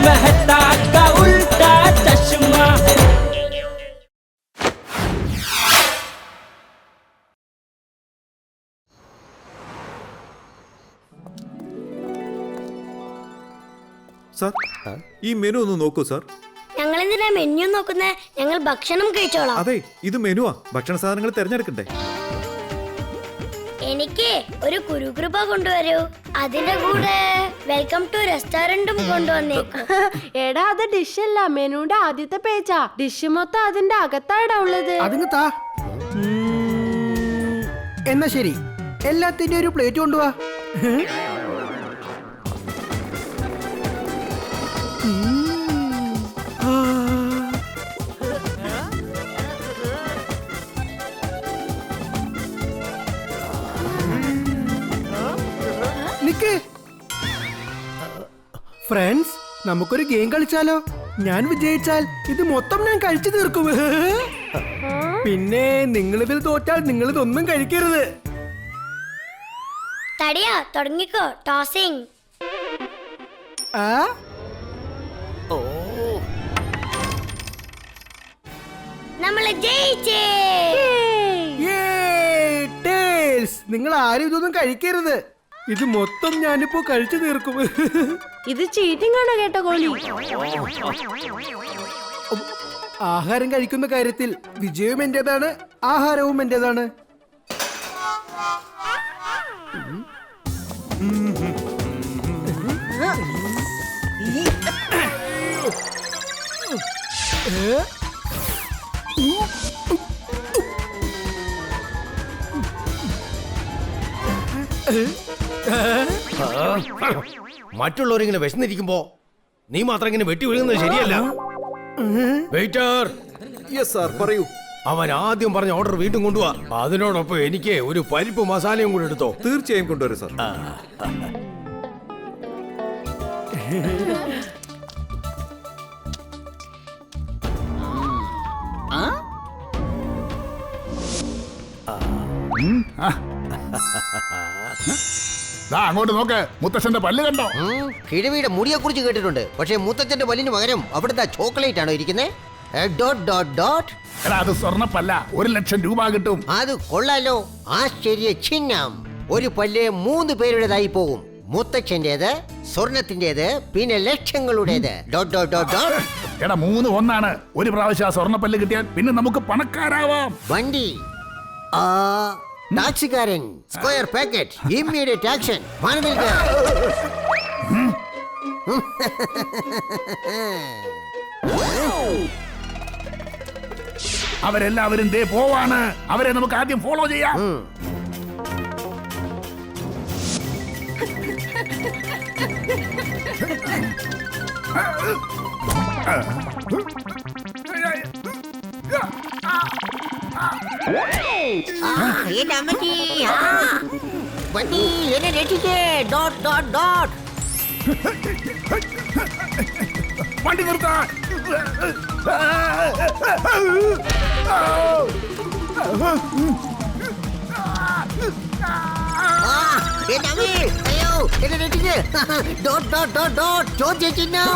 मेहता का उल्टा चश्मा। സാർ, ഈ മെനു ഒന്ന് നോക്കൂ സാർ. ഞങ്ങൾ എന്തിനാ മെനു നോക്കുന്നേ? ഞങ്ങൾ ഭക്ഷണം കഴിച്ചോളാം. അതെ, ഇത് മെനുവാ. ഭക്ഷണ സാധനങ്ങൾ തിരഞ്ഞെടുക്കണ്ടേ? എനിക്ക് ഒരു കുരുകൃപ കൊണ്ടുവരൂ. അതിന്റെ കൂടെ വെൽക്കം ടു റെസ്റ്റോറന്റും കൊണ്ടുവന്നേക്കും. എടാ, അത് ഡിഷ് അല്ല, മെനുന്റെ ആദ്യത്തെ പേജാ. ഡിഷ് മൊത്തം അതിന്റെ അകത്താടാ ഉള്ളത്. എന്നാ ശരി, എല്ലാത്തിന്റെ ഒരു പ്ലേറ്റ് കൊണ്ടുവാ. ഫ്രണ്ട്സ്, നമുക്കൊരു ഗെയിം കളിച്ചാലോ? ഞാൻ വിജയിച്ചാൽ ഇത് മൊത്തം ഞാൻ കഴിച്ചു തീർക്കും. പിന്നെ നിങ്ങൾ ഇതിൽ തോറ്റാൽ നിങ്ങൾ ഇതൊന്നും കഴിക്കരുത്. തടിയാ, തുടങ്ങിക്കോ. ടോസിംഗ്. നമ്മള് ജയിച്ചേ. നിങ്ങൾ ആരും ഇതൊന്നും കഴിക്കരുത്. ഇത് മൊത്തം ഞാനിപ്പോ കഴിച്ചു തീർക്കും. ഇത് ചീറ്റിംഗ് ആണ് കേട്ടോ കോലി. ആഹാരം കഴിക്കുന്ന കാര്യത്തിൽ വിജയവും എന്റേതാണ്, ആഹാരവും എന്റേതാണ്. മറ്റുള്ളവരിങ്ങനെ വിശന്നിരിക്കുമ്പോ നീ മാത്രം ഇങ്ങനെ വെട്ടി ഒഴുകുന്നത് ശരിയല്ല. വെയിറ്റർ. യെസ് സാർ, പറയൂ. അവൻ ആദ്യം പറഞ്ഞ ഓർഡർ വീണ്ടും കൊണ്ടുപോവാ. അതിനോടൊപ്പം എനിക്ക് ഒരു പരിപ്പ് മസാലയും കൂടെ എടുത്തോ. തീർച്ചയായും കൊണ്ടുവരും സാർ. അങ്ങോട്ട് നോക്ക്, മുത്തച്ഛന്റെ പല്ല് കണ്ടോ? കിഴവിയുടെ മുടിയെ കുറിച്ച് കേട്ടിട്ടുണ്ട്, പക്ഷേ മുത്തച്ഛന്റെ പല്ലിന് പകരം അവിടുത്തെ ചോക്ലേറ്റ് ആണോ ഇരിക്കുന്നത്? അത് സ്വർണ്ണപ്പല്ല, 1,00,000 രൂപ കിട്ടും. അത് കൊള്ളാലോ, ആശ്ചര്യ ചിഹ്നം. ഒരു പല്ല് 3 പേരുടേതായി പോകും. മുത്തച്ഛൻ്റെത്, സ്വർണത്തിൻ്റെത്, പിന്നെ ലക്ഷങ്ങളുടേത്. എടാ, 3 ഒന്നാണ്. ഒരു പ്രാവശ്യം ആ സ്വർണ്ണപ്പല്ല് കിട്ടിയാൽ പിന്നെ നമുക്ക് പണക്കാരാവാം. വണ്ടി, ടാക്സിക്കാരൻ, സ്ക്വയർ പാക്കറ്റ്, ഇമ്മീഡിയറ്റ് ആക്ഷൻ. അവരെല്ലാവരും ദേ പോവാണ്. അവരെ നമുക്ക് ആദ്യം ഫോളോ ചെയ്യാം. എന്നെ രക്ഷിക്കേ. വണ്ടി നിർത്താൻ. അയ്യോ, എന്നെ രക്ഷിക്കേ. ചോദ്യ ചിഹ്നം.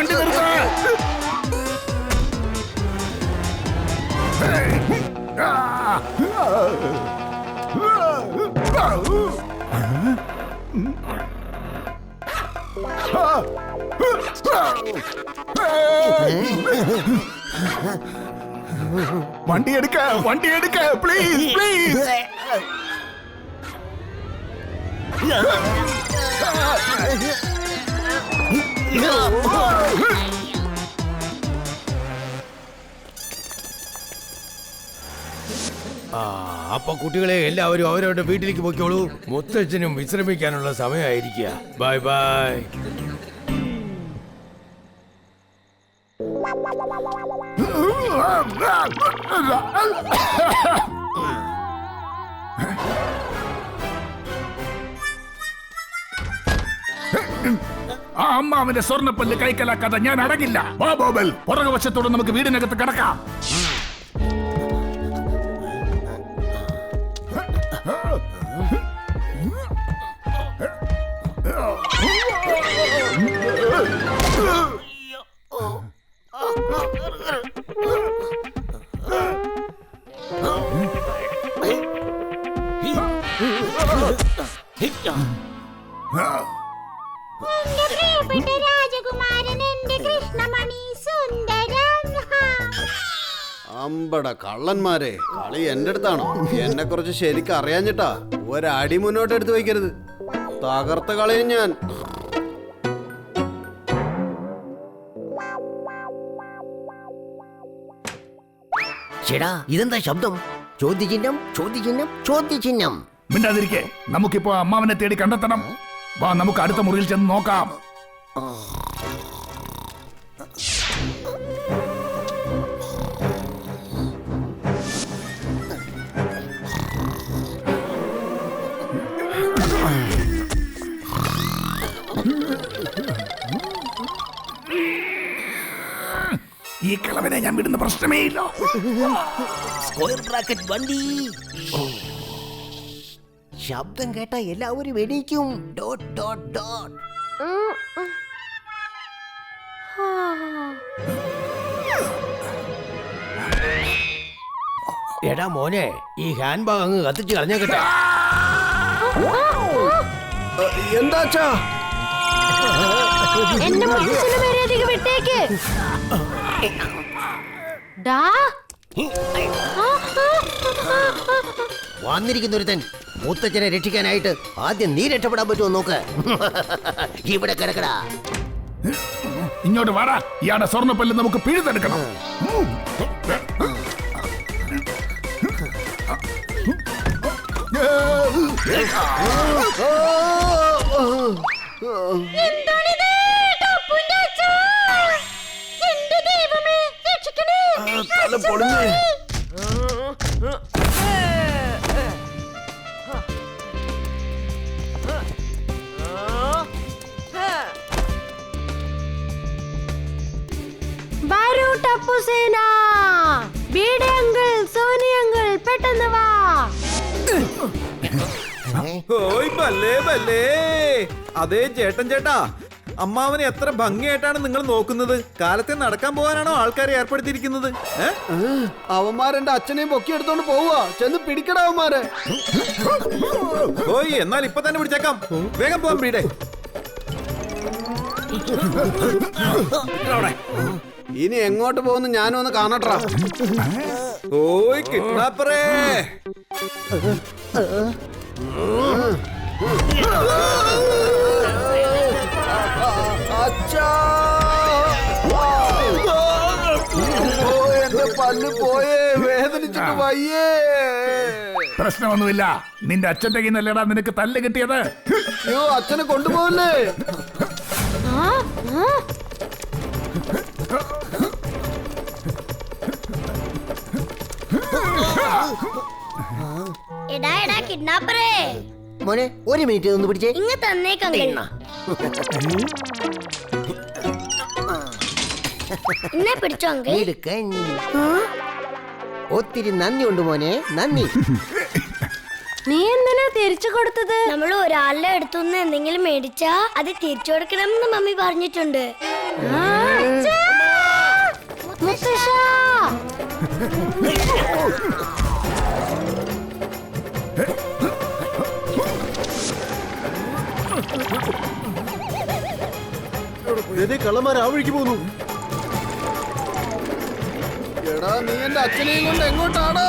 വണ്ടി നിർത്താൻ. വണ്ടി എടുക്ക പ്ലീസ് പ്ലീസ്. അപ്പൊ കുട്ടികളെ എല്ലാവരും അവരവരുടെ വീട്ടിലേക്ക് പോയിക്കോളൂ. മുത്തച്ഛനും വിശ്രമിക്കാനുള്ള സമയമായിരിക്കുക. Bye bye. ആ അമ്മാവിന്റെ സ്വർണ്ണപ്പല്ല് കൈക്കലാക്കാതെ ഞാൻ അടങ്ങില്ല. വാ ബോബൽ, പുറകുവശത്തോടെ നമുക്ക് വീടിനകത്ത് കിടക്കാം. അമ്പട കള്ളന്മാരെ, കളി എന്റെ അടുത്താണോ? എന്നെ കുറിച്ച് ശരിക്കും അറിയാഞ്ഞിട്ടാ ഒരടി മുന്നോട്ട് എടുത്ത് വയ്ക്കരുത്. തകർത്ത കളിയും ഞാൻ. ചേടാ, ഇതെന്താ ശബ്ദം? ചോദ്യചിഹ്നം, ചോദ്യചിഹ്നം, ചോദ്യചിഹ്നം. മിണ്ടാതിരിക്കെ, നമുക്കിപ്പോ അമ്മാവനെ തേടി കണ്ടെത്തണം. വാ, നമുക്ക് അടുത്ത മുറിയിൽ ചെന്ന് നോക്കാം. ഈ കിളവനെ ഞാൻ വിടുന്ന പ്രശ്നമേ ഇല്ല. സ്ക്വയർ ബ്രാക്കറ്റ് വണ്ടി. ശബ്ദം കേട്ട എല്ലാവരും എണീക്കും. Dot dot dot. എടാ മോനെ, ഈ ഹാൻഡ് ബാഗ് അങ്ങ് കത്തിച്ച് കളഞ്ഞേക്കട്ടെ. എന്താച്ചാ? എന്നെ മുത്തച്ഛന്റെ പേരേക്ക് വിട്ടേക്ക്. ഡാ. വന്നിരിക്കുന്നൊരുത്തൻ മുത്തച്ഛനെ രക്ഷിക്കാനായിട്ട് ആദ്യം നീ രക്ഷപ്പെടാൻ പറ്റുമോ നോക്ക്. ഇവിടെ കിടക്കടാ. ഇങ്ങോട്ട് വാടാ, ഇയാളുടെ സ്വർണ്ണപ്പല്ല് നമുക്ക് പിഴുതെടുക്കണം. തല പൊളിഞ്ഞേ. വരൂ ടപ്പുസേന. ബീഡി അങ്കിൾ, സോനി അങ്കിൾ, പെട്ടെന്ന് വാ. ഓയ് ബല്ലേ ബല്ലേ. അതേ ചേട്ടൻ ചേട്ടാ, അമ്മാവനെ എത്ര ഭംഗിയായിട്ടാണ് നിങ്ങൾ നോക്കുന്നത്. കാലത്തെ നടക്കാൻ പോകാനാണോ ആൾക്കാരെ ഏർപ്പെടുത്തിയിരിക്കുന്നത്? അവന്മാരെന്റെ അച്ഛനെയും പൊക്കിയെടുത്തോണ്ട് പോവുക. ചെന്ന് പിടിക്കടാ അവന്മാരെ. ഓയ്, എന്നാൽ ഇപ്പൊ തന്നെ പിടിച്ചേക്കാം. വേഗം പോവാൻ വീടേ. ഇനി എങ്ങോട്ട് പോകുന്നു ഞാനും ഒന്ന് കാണട്ടാ. ഓയ് കിഡ്നാപ്പറേ. അച്ഛാ, എന്റെ പല്ല് പോയേ, വേദനിച്ചിട്ട് വയ്യേ. പ്രശ്നമൊന്നുമില്ല, നിന്റെ അച്ഛന്റെ കയ്യിൽ നിന്നല്ലേടാ നിനക്ക് തല്ല് കിട്ടിയത്. അയ്യോ, അച്ഛനെ കൊണ്ടുപോകല്ലേ. എടാ എടാ കിഡ്നാപ്പറേ, മോനെ, ഒരു മിനിറ്റ് ഒന്ന് പിടിച്ചേ. ഇങ്ങ തന്നേക്കങ്കിൾ. ഇന്നെ പിടിച്ചോ അങ്കിൾ. എടുക്കൻ. ഒത്തിരി നന്ദിയുണ്ട് മോനെ, നന്ദി. നീ എന്തിനാ തിരിച്ചു കൊടുത്തത്? നമ്മൾ ഒരാളുടെ അടുത്തുനിന്ന് എന്തെങ്കിലും മേടിച്ചാ അത് തിരിച്ചു കൊടുക്കണം എന്ന് മമ്മി പറഞ്ഞിട്ടുണ്ട്. മുത്തശ്ശ. കള്ളന്മാർ ആ വഴിക്ക് പോകുന്നു. എടാ, നീ എന്റെ അച്ഛനെയും കൊണ്ട് എങ്ങോട്ടാണോ?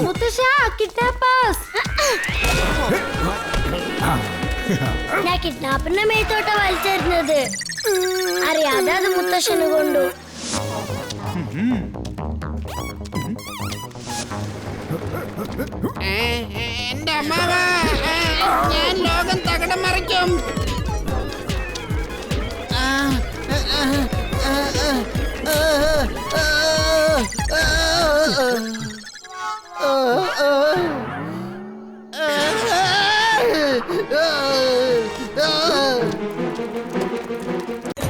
മുത്തശ്ശ, കിഡ്നാപ്പേഴ്സ്. ഞാൻ കിഡ്നാപ്പിന്റെ മേത്തോട്ട വലിച്ചെറിഞ്ഞത്. അറിയാതെ അത് മുത്തശ്ശന് കൊണ്ടു. എന്റെ അമ്മാവ ഞാൻ ലോകം തകിടം മറിക്കും.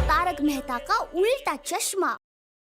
तारक मेहता का उल्टा चश्मा.